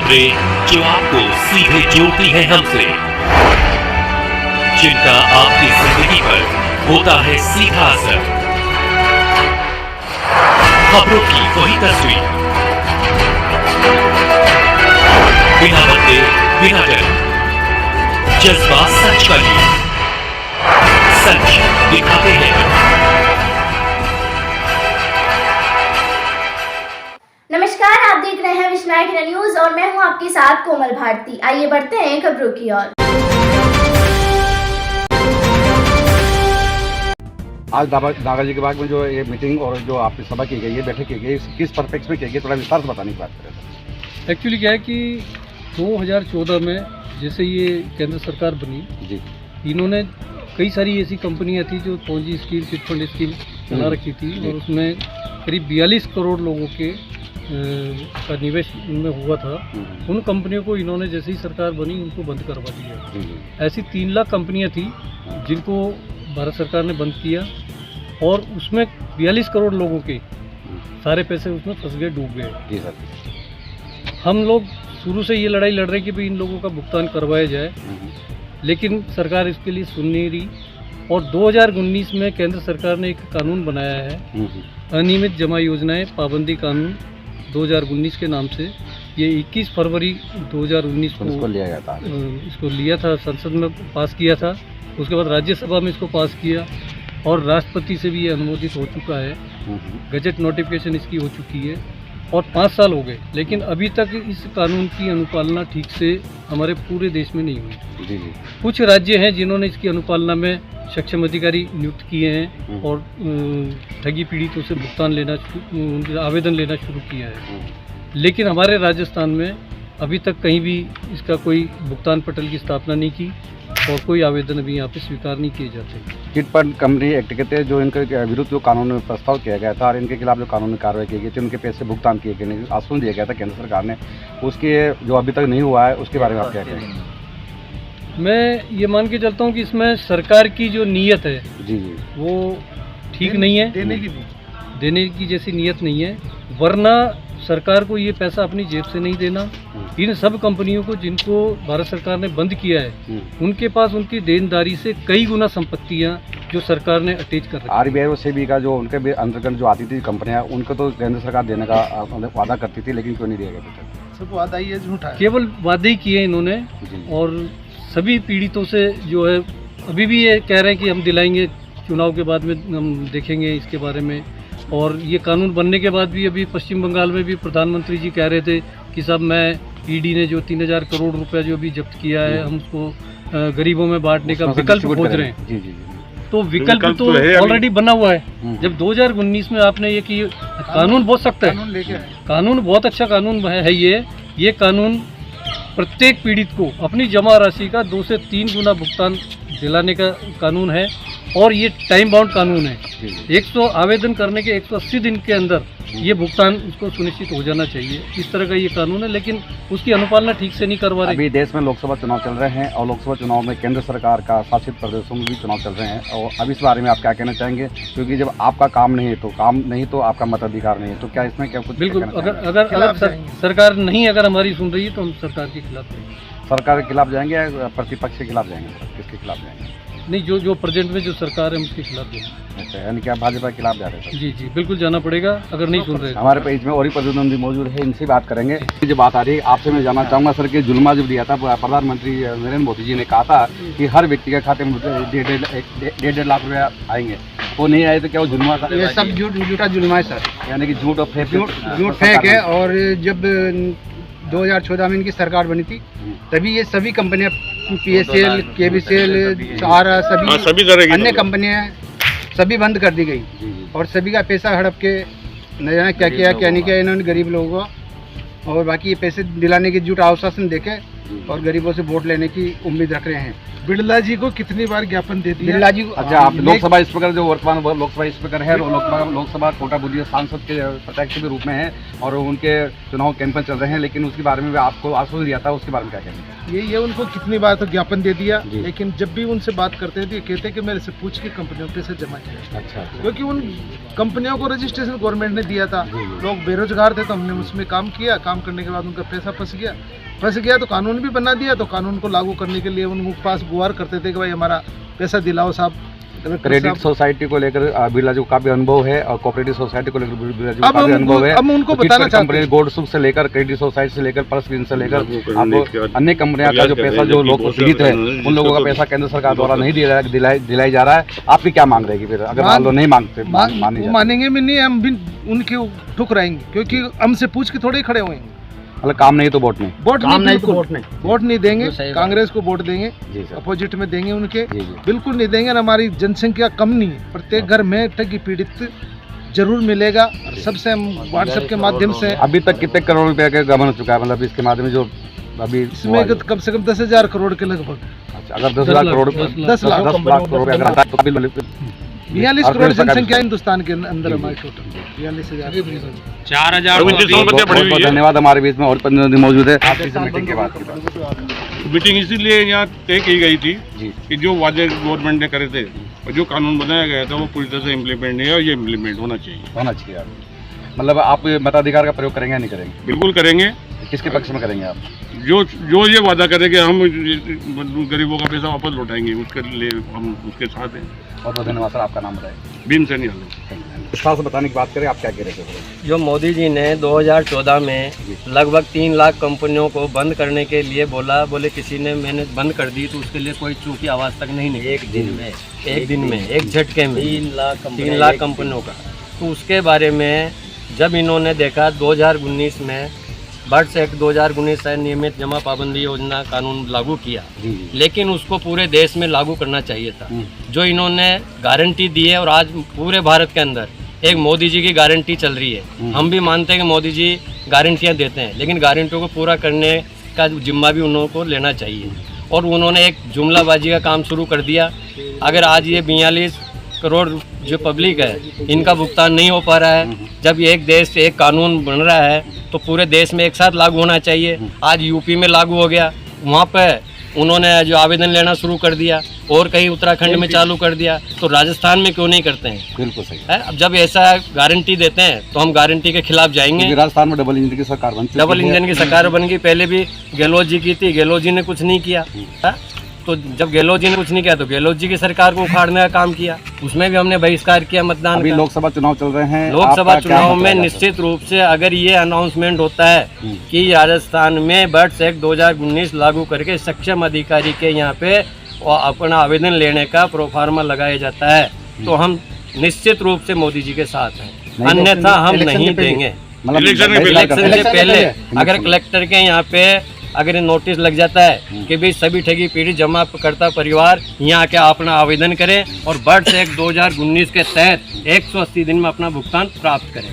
खबरें जो आपको सीधे जोड़ती हैं हमसे, जिनका आपकी जिंदगी पर होता है सीधा असर। खबरों की वही तस्वीर, बिना बदले बिना डर, जज्बा सच का लिए, सच दिखाते हैं। नमस्कार, आप देख रहे हैं विश्वनायक न्यूज और मैं हूं आपके साथ कोमल भारती। आइए बढ़ते हैं खबरों की ओर। आज दादाजी के बाग में जो ये मीटिंग और जो आपकी सभा की गई है, बैठक की गई है, किस परपेक्स में की गई, थोड़ा विस्तार से बताने की बात करें। एक्चुअली क्या है कि 2014 में जैसे ये केंद्र सरकार बनी जी, इन्होंने कई सारी ऐसी कंपनियां थी जो Ponzi scheme, chit fund scheme चला रखी थी और उसमें करीब 42 करोड़ लोगों के का निवेश उनमें हुआ था। उन कंपनियों को इन्होंने जैसे ही सरकार बनी उनको बंद करवा दिया। ऐसी 3 लाख कंपनियां थी जिनको भारत सरकार ने बंद किया और उसमें 42 करोड़ लोगों के सारे पैसे उसमें फंस गए, डूब गए। जी सर, हम लोग शुरू से ये लड़ाई लड़ रहे हैं कि भाई इन लोगों का भुगतान करवाया जाए, लेकिन सरकार इसके लिए सुन नहीं रही। और 2019 में केंद्र सरकार ने एक कानून बनाया है, अनियमित जमा योजनाएं पाबंदी कानून 2019 के नाम से। ये 21 फरवरी 2019 को इसको लिया था, संसद में पास किया था। उसके बाद राज्यसभा में इसको पास किया और राष्ट्रपति से भी ये अनुमोदित हो चुका है। गजट नोटिफिकेशन इसकी हो चुकी है और 5 साल हो गए, लेकिन अभी तक इस कानून की अनुपालना ठीक से हमारे पूरे देश में नहीं हुई। जी। कुछ राज्य हैं जिन्होंने इसकी अनुपालना में सक्षम अधिकारी नियुक्त किए हैं और ठगी पीड़ितों से आवेदन लेना शुरू किया है, लेकिन हमारे राजस्थान में अभी तक कहीं भी इसका कोई भुगतान पटल की स्थापना नहीं की और कोई आवेदन अभी यहाँ पे स्वीकार नहीं किए जाते। चिट फंड कंपनी एक्ट के तहत जो इनके विरुद्ध जो कानून में प्रस्ताव किया गया था और इनके खिलाफ जो कानूनी कार्रवाई की गई थी, उनके पैसे भुगतान किए गए नहीं, आश्वासन दिया गया था केंद्र सरकार ने, उसके जो अभी तक नहीं हुआ है उसके बारे में आप क्या कहेंगे। मैं ये मान के चलता हूँ कि इसमें सरकार की जो नीयत है जी वो ठीक नहीं है, देने की जैसी नीयत नहीं है। वरना सरकार को ये पैसा अपनी जेब से नहीं देना। इन सब कंपनियों को जिनको भारत सरकार ने बंद किया है, उनके पास उनकी देनदारी से कई गुना संपत्तियां जो सरकार ने अटैच कर रखी। आरबीआई और सेबी का जो उनके भी अंतर्गत जो आती थी कंपनियां, उनको तो केंद्र सरकार देने का वादा करती थी, लेकिन क्यों नहीं दिया गया? सब वादा ही है, झूठा है। केवल वादे ही किए इन्होंने और सभी पीड़ितों से जो है अभी भी ये कह रहे हैं कि हम दिलाएंगे, चुनाव के बाद में हम देखेंगे इसके बारे में। और ये कानून बनने के बाद भी अभी पश्चिम बंगाल में भी प्रधानमंत्री जी कह रहे थे कि साहब मैं ईडी ने जो 3000 करोड़ रुपया जो अभी जब्त किया है, हम उसको गरीबों में बांटने का विकल्प खोज रहे हैं। जी। तो विकल्प तो ऑलरेडी बना हुआ है। जब 2019 में आपने ये कि कानून बहुत सख्त है, कानून बहुत अच्छा कानून है। ये कानून प्रत्येक पीड़ित को अपनी जमा राशि का 2 से 3 गुना भुगतान दिलाने का कानून है और ये टाइम बाउंड कानून है। 100 आवेदन करने के 180 दिन के अंदर ये भुगतान उसको सुनिश्चित हो जाना चाहिए। इस तरह का ये कानून है, लेकिन उसकी अनुपालना ठीक से नहीं करवा रहे। अभी देश में लोकसभा चुनाव चल रहे हैं और लोकसभा चुनाव में केंद्र सरकार का शासित प्रदेशों में भी चुनाव चल रहे हैं, और अब इस बारे में आप क्या कहना चाहेंगे? क्योंकि जब आपका काम नहीं है तो आपका मताधिकार नहीं है, तो क्या इसमें क्या कुछ? बिल्कुल, अगर सरकार नहीं अगर हमारी सुन रही है तो हम सरकार के खिलाफ जाएंगे। सरकार के खिलाफ जाएंगे या प्रतिपक्ष के खिलाफ जाएंगे? किसके खिलाफ जाएंगे? नहीं, जो प्रेजेंट में जो सरकार है उसके खिलाफ जाएंगे। अच्छा, यानी कि आप भाजपा के खिलाफ जा रहे हैं? जी, बिल्कुल जाना पड़ेगा अगर नहीं सुन रहे। हमारे पेज में और ही प्रतिनिधि मौजूद है, इनसे बात करेंगे। जो बात आ रही है आपसे मैं जानना चाहूँगा सर कि जुल्मा जब दिया था प्रधानमंत्री नरेंद्र मोदी जी ने कहा था कि हर व्यक्ति के खाते में 1.5 लाख रुपया आएंगे, वो नहीं आए तो क्या वो जुल्मा था? ये सब झूठा जुल्मा है सर, यानी कि झूठ और फेक है। और जब 2014 में इनकी सरकार बनी थी तभी ये सभी कंपनियां PSL, KBCL, सहारा, सभी अन्य कंपनियां सभी बंद कर दी गई और सभी का पैसा हड़प के न जाने क्या किया क्या नहीं किया इन्होंने गरीब लोगों को। और बाकी ये पैसे दिलाने के झूठ आश्वासन देके और गरीबों से वोट लेने की उम्मीद रख रहे हैं। बिरला जी को कितनी बार ज्ञापन दे दिया? बिरला जी अच्छा, आप लोकसभा स्पीकर जो वर्तमान लोकसभा स्पीकर है, लोकसभा कोटा बूंदी सांसद के प्रत्याशी के रूप में है और उनके चुनाव कैंपेन चल रहे हैं, लेकिन उसके बारे में आपको आश्वासन दिया था, उसके बारे में क्या कहेंगे? ये उनको कितनी बार तो ज्ञापन दे दिया, जी। लेकिन जब भी उनसे बात करते हैं तो ये कहते हैं कि मेरे से पूछ के कंपनियों पे से जमा किया। अच्छा, क्योंकि उन कंपनियों को रजिस्ट्रेशन गवर्नमेंट ने दिया था, जी। लोग बेरोजगार थे तो हमने उसमें काम किया, काम करने के बाद उनका पैसा फंस गया तो कानून भी बना दिया, तो कानून को लागू करने के लिए उनके पास गुहार करते थे कि भाई हमारा पैसा दिलाओ साहब। क्रेडिट सोसाइटी को लेकर बिरला जी को काफी अनुभव है और कोऑपरेटिव सोसाइटी को लेकर बिरला जी को अब काफी हम अनुभव है। अब उनको बताना चाहते हैं, गोल्ड सुख से लेकर क्रेडिट सोसाइटी से लेकर पर्स ग्रीन से लेकर आपको अन्य कंपनियों का जो पैसा जो लोग पीड़ित है उन लोगों का पैसा केंद्र सरकार द्वारा नहीं दिलाई जा रहा है, आपकी क्या मांग रहेगी फिर अगर मान लो नहीं मांगते? मानेंगे भी नहीं, हम भी उनके ठुकराएंगे, क्योंकि हमसे पूछ के थोड़े ही खड़े हुए हैं। मतलब काम नहीं तो वोट नहीं, वोट नहीं देंगे, कांग्रेस को वोट देंगे, जी सर, अपोजिट में देंगे उनके, जी जी। बिल्कुल नहीं देंगे। और हमारी जनसंख्या कम नहीं है, प्रत्येक घर में ठगी पीड़ित जरूर मिलेगा। और सबसे हम व्हाट्सएप के माध्यम से अभी तक कितने करोड़ रुपए का गबन हो चुका है, मतलब इसके माध्यम में जो अभी इसमें कम से कम 10,000 करोड़ के लगभग। अच्छा, अगर 10,000 करोड़ 10 लाख करोड़ अगर आता है तो बिल 42 करोड़ जनसंख्या हिंदुस्तान के अंदर हमारे टोटल 42,000। 4,000 बहुत धन्यवाद। हमारे बीच में और प्रतिनिधि मौजूद है। आप इस मीटिंग के बाद की बात मीटिंग इसीलिए यहाँ तय की गई थी जी कि जो वादे गवर्नमेंट ने करे थे और जो कानून बनाया गया था वो पूरी तरह से इम्प्लीमेंट नहीं है और ये इम्प्लीमेंट होना चाहिए। आप मतलब आप मताधिकार का प्रयोग करेंगे या नहीं करेंगे? बिल्कुल करेंगे। किसके पक्ष में करेंगे आप? जो ये वादा करे कि हम गरीबों का पैसा वापस लौटाएंगे उसके लिए हम उसके साथ हैं। बहुत बहुत धन्यवाद सर। आपका नाम बताएं। भीमसेन यादव। विस्तार से बताने की बात करें, आप क्या कह रहे थे? जो मोदी जी ने 2014 में लगभग 3 लाख कंपनियों को बंद करने के लिए बोले किसी ने मैंने बंद कर दी, तो उसके लिए कोई चूकी आवाज़ तक नहीं निकली। एक दिन में एक झटके में 3 लाख कंपनियों का। तो उसके बारे में जब इन्होंने देखा 2019 में बर्ड्स एक्ट 2019 से नियमित जमा पाबंदी योजना कानून लागू किया, लेकिन उसको पूरे देश में लागू करना चाहिए था। जो इन्होंने गारंटी दी है और आज पूरे भारत के अंदर एक मोदी जी की गारंटी चल रही है। हम भी मानते हैं कि मोदी जी गारंटियां देते हैं, लेकिन गारंटियों को पूरा करने का जिम्मा भी उन्हों को लेना चाहिए। और उन्होंने एक जुमलाबाजी का काम शुरू कर दिया। अगर आज ये 42 करोड़ जो पब्लिक है इनका भुगतान नहीं हो पा रहा है, जब एक देश से एक कानून बन रहा है तो पूरे देश में एक साथ लागू होना चाहिए। आज यूपी में लागू हो गया, वहाँ पे उन्होंने जो आवेदन लेना शुरू कर दिया और कहीं उत्तराखंड में चालू कर दिया, तो राजस्थान में क्यों नहीं करते हैं? बिल्कुल सही है। अब जब ऐसा गारंटी देते हैं तो हम गारंटी के खिलाफ जाएंगे। राजस्थान में डबल इंजन की सरकार बन चुकी है। डबल इंजन की सरकार बन गई, पहले भी गहलोत जी की थी, गहलोत जी ने कुछ नहीं किया है। तो जब गहलोत जी ने कुछ नहीं किया तो गहलोत जी की सरकार को उखाड़ने का काम किया, उसमें भी हमने बहिष्कार किया मतदान अभी का। लोकसभा चुनाव चल रहे हैं, लोकसभा चुनाव में निश्चित रूप से अगर ये अनाउंसमेंट होता है कि राजस्थान में बर्ड्स एक्ट 2019 लागू करके सक्षम अधिकारी के यहाँ पे अपना आवेदन लेने का प्रोफार्मा लगाया जाता है, तो हम निश्चित रूप से मोदी जी के साथ हैं, अन्यथा हम नहीं देंगे। इलेक्शन से पहले अगर कलेक्टर के यहाँ पे अगर नोटिस लग जाता है कि भाई सभी ठगी पीड़ित जमा करता परिवार यहाँ के अपना आवेदन करें और बर्ड्स एक्ट 2019 के तहत 180 दिन में अपना भुगतान प्राप्त करें।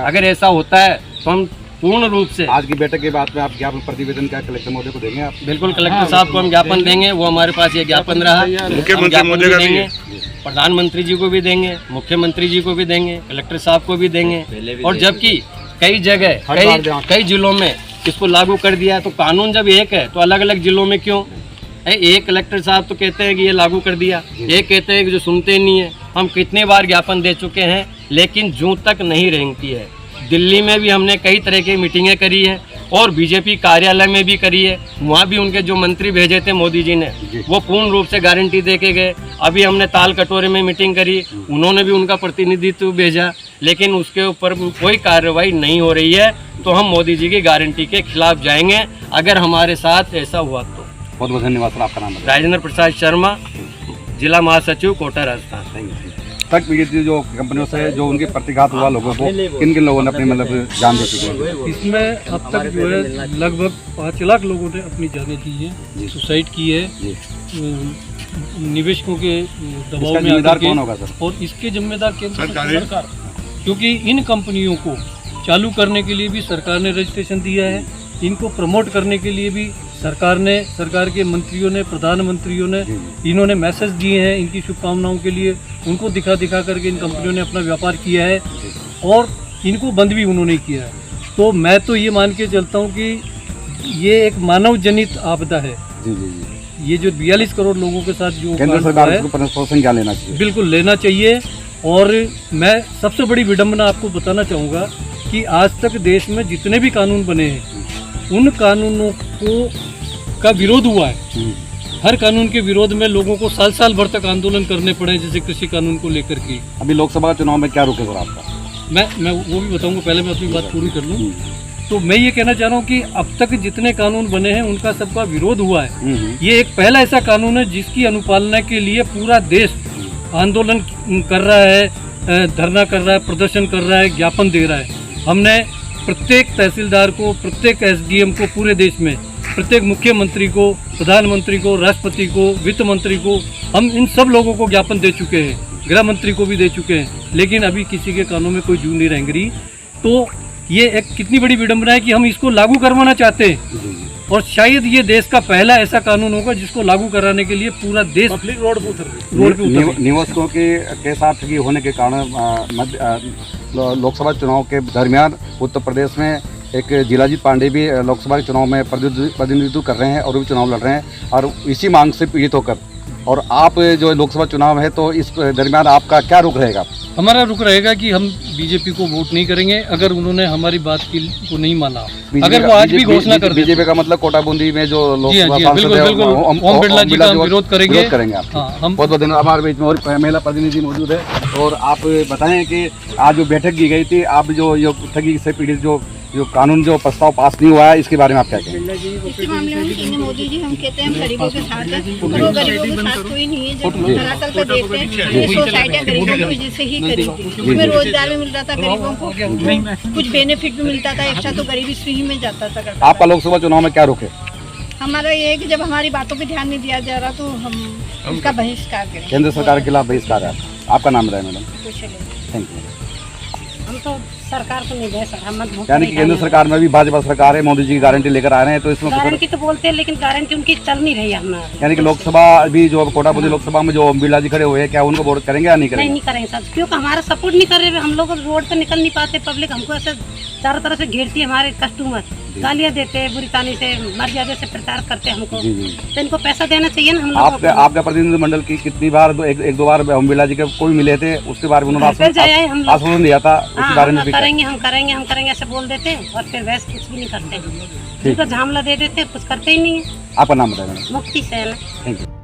अगर ऐसा होता है तो हम पूर्ण रूप से आज की बैठक के बाद में आप ज्ञापन प्रतिवेदन का कलेक्टर महोदय को देंगे? आप बिल्कुल कलेक्टर साहब को हम ज्ञापन देंगे, वो हमारे पास ये ज्ञापन रहा, मुख्यमंत्री महोदय का देंगे, प्रधानमंत्री जी को भी देंगे, मुख्यमंत्री जी को भी देंगे, कलेक्टर साहब को भी देंगे। और जबकि कई जगह कई जिलों में इसको लागू कर दिया, तो कानून जब एक है तो अलग अलग जिलों में क्यों? एक कलेक्टर साहब तो कहते हैं कि ये लागू कर दिया, एक कहते हैं कि जो सुनते नहीं है। हम कितने बार ज्ञापन दे चुके हैं, लेकिन जूं तक नहीं रेंगती है। दिल्ली में भी हमने कई तरह की मीटिंगें करी है और बीजेपी कार्यालय में भी करी है, वहाँ भी उनके जो मंत्री भेजे थे मोदी जी ने वो पूर्ण रूप से गारंटी दे के गए। अभी हमने ताल कटोरे में मीटिंग करी, उन्होंने भी उनका प्रतिनिधित्व भेजा, लेकिन उसके ऊपर कोई कार्रवाई नहीं हो रही है। तो हम मोदी जी की गारंटी के खिलाफ जाएंगे अगर हमारे साथ ऐसा हुआ तो। बहुत बहुत धन्यवाद सर। आपका नाम बताएं। राजेंद्र प्रसाद शर्मा, जिला महासचिव कोटा राजस्थान। तक पीड़ित जो कंपनियों से जो उनके प्रतिघात हुआ लोगों को किन किन लोगों ने अपनी मतलब जान दे चुके हैं? इसमें अब तक जो है लगभग 5 लाख लोगों ने अपनी जानें दी है, सुसाइड की है, निवेशकों के दबाव में जिम्मेदार कौन होगा सर? और इसके जिम्मेदार केंद्र सरकार, क्योंकि इन कंपनियों को चालू करने के लिए भी सरकार ने रजिस्ट्रेशन दिया है, इनको प्रमोट करने के लिए भी सरकार के मंत्रियों ने, प्रधानमंत्रियों ने, इन्होंने मैसेज दिए हैं इनकी शुभकामनाओं के लिए, उनको दिखा करके इन कंपनियों ने अपना व्यापार किया है और इनको बंद भी उन्होंने किया है। तो मैं तो ये मान के चलता हूँ कि ये एक मानव जनित आपदा है। ये जो 42 करोड़ लोगों के साथ जो केंद्र सरकार इसको प्रोत्साहन क्या लेना चाहिए? बिल्कुल लेना चाहिए। और मैं सबसे बड़ी विडंबना आपको बताना चाहूँगा कि आज तक देश में जितने भी कानून बने हैं उन कानूनों का विरोध हुआ है। हर कानून के विरोध में लोगों को साल भर तक आंदोलन करने पड़े, जैसे कृषि कानून को लेकर के। अभी लोकसभा चुनाव में क्या रुकेगा आपका? मैं वो भी बताऊंगा, पहले मैं अपनी बात पूरी कर लूँ। तो मैं ये कहना चाह रहा हूँ कि अब तक जितने कानून बने हैं उनका सबका विरोध हुआ है। ये एक पहला ऐसा कानून है जिसकी अनुपालना के लिए पूरा देश आंदोलन कर रहा है, धरना कर रहा है, प्रदर्शन कर रहा है, ज्ञापन दे रहा है। हमने प्रत्येक तहसीलदार को, प्रत्येक एसडीएम को पूरे देश में, प्रत्येक मुख्यमंत्री को, प्रधानमंत्री को, राष्ट्रपति को, वित्त मंत्री को, हम इन सब लोगों को ज्ञापन दे चुके हैं, गृह मंत्री को भी दे चुके हैं, लेकिन अभी किसी के कानों में कोई जू नहीं रेंग रही। तो ये एक कितनी बड़ी विडंबना है कि हम इसको लागू करवाना चाहते हैं और शायद ये देश का पहला ऐसा कानून होगा जिसको लागू कराने के लिए पूरा देश रोड पे उतर निवासियों के साथ ठगी होने के कारण लोकसभा चुनाव के दरमियान उत्तर प्रदेश में एक जिलाजीत पांडे भी लोकसभा के चुनाव में प्रतिनिधित्व कर रहे हैं और भी चुनाव लड़ रहे हैं और इसी मांग से पीड़ित होकर, और आप जो लोकसभा चुनाव है तो इस दरमियान आपका क्या रुख रहेगा? हमारा रुख रहेगा कि हम बीजेपी को वोट नहीं करेंगे अगर उन्होंने हमारी बात को नहीं माना। अगर वो आज भी घोषणा कर बीजेपी का मतलब कोटाबूंदी में जो लोकसभा सांसद है ओम बिरला जी का विरोध करेंगे आप। हम बहुत धन्यवाद। हमारे बीच में और महिला प्रतिनिधि मौजूद है और आप बताएं कि आज जो बैठक की गई थी, आप जो ठगी से पीड़ित जो कानून जो प्रस्ताव पास नहीं हुआ है इसके बारे में आप क्या कहेंगे? इस मामले में मोदी जी हम कहते हैं हम गरीबों के साथ हैं, वो गरीबों के साथ कोई नहीं है। जब धरातल पर देखते हैं ये सोसाइटियाँ गरीबों की वजह से ही करी थी, उसमें रोजगार भी मिल रहा था गरीबों को, कुछ बेनिफिट भी मिलता था, एक्स्ट्रा तो गरीबी फ्री में जाता था। आपका लोकसभा चुनाव में क्या रुख है? हमारा ये है कि जब हमारी बातों पर ध्यान नहीं दिया जा रहा तो हम उसका बहिष्कार करें। केंद्र सरकार के खिलाफ बहिष्कार है। आपका नाम रहा है मैडम? Thank you. हम तो सरकार को नहीं दे सर, हम यानी कि केंद्र सरकार में भी भाजपा सरकार है, मोदी जी की गारंटी लेकर आ रहे हैं, तो इसमें गारंटी तो बोलते हैं लेकिन गारंटी उनकी चल नहीं रही है हमारे। यानी कि लोकसभा भी जो कोटाबूंदी लोकसभा में जो बिरला जी खड़े हुए हैं, क्या उनको वोट करेंगे या नहीं करेंगे? नहीं करेंगे सर, क्योंकि हमारा सपोर्ट नहीं कर रहे, हम लोग रोड पे निकल नहीं पाते, पब्लिक हमको ऐसे चारों तरफ से घेरती है, हमारे कस्टमर गालियाँ देते हैं, बुरी तानी से मर्यादा से प्रचार करते हैं हमको, तो इनको पैसा देना चाहिए ना हम लोग। आपका प्रतिनिधिमंडल की कितनी बार एक दो बार ओम बिरला जी के कोई मिले थे, उसके बारे में उन्होंने आश्वासन दिया था, उसके बारे में हम करेंगे ऐसे बोल देते हैं और फिर वैसे कुछ भी नहीं करते, उनको झामला दे देते हैं, कुछ करते ही नहीं है। आपका नाम बताएं? मुक्ति सेन। Thank you.